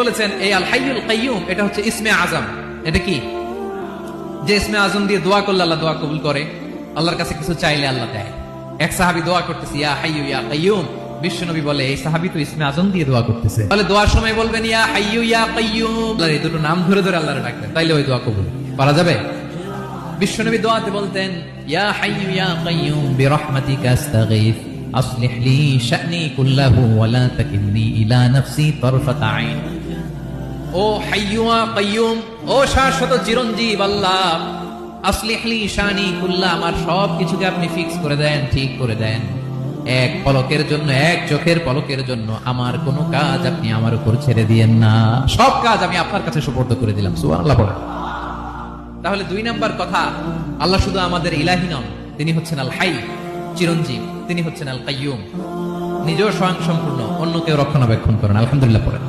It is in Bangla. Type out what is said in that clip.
বলেছেন এই আল হাইয়ুল কাইয়ুম এটা হচ্ছে ইসমে আজম। এটা কি? যে ইসমে আজম দিয়ে দোয়া করলে আল্লাহ দোয়া কবুল করে, আল্লাহর কাছে কিছু চাইলে আল্লাহ দেয়। এক সাহাবী দোয়া করতেছে ইয়া হাইয়ু ইয়া কাইয়ুম, বিশ্বনবী বলে এই সাহাবী তো ইসমে আজম দিয়ে দোয়া করতেছে, তাহলে দোয়ার সময় বলবেন ইয়া হাইয়ু ইয়া কাইয়ুম, আল্লাহর এই দুটো নাম ধরে ধরে আল্লাহর ডাকবেন, তাইলে ওই দোয়া কবুল পারা যাবে। বিশ্বনবী দোয়াতে বলতেন ইয়া হাইয়ু ইয়া কাইয়ুম বিরহমাতিকা আস্তাগীথ আসলিহ লি শা'নি কুল্লাহু ওয়া লা তাকিলনি ইলা নাফসি তারফাতা আইন। ও হাইয়ু ইয়া কাইয়ুম, ও শাশ্বত চিরঞ্জীব আল্লাহ, আসলিহ লি শা'নি কুল্লাহ, আমার সব কিছুকে আপনি ফিক্স করে দেন, ঠিক করে দেন। এক পলকের জন্য, এক চোখের পলকের জন্য আমার কোনো কাজ আপনি আমার উপর ছেড়ে দিয়েন না, সব কাজ আমি আপনার কাছে সুপর্দ করে দিলাম। সুবহানাল্লাহ পড়ে। তাহলে 2 নাম্বার কথা, আল্লাহ শুধু আমাদের ইলাহি নন, তিনি হচ্ছেন আল হাই, চিরঞ্জীব, তিনি হচ্ছেন আল কাইয়ুম, নিজেও স্বয়ং সম্পূর্ণ, অন্য কেউ রক্ষণাবেক্ষণ করেন। আলহামদুলিল্লাহ পড়েন।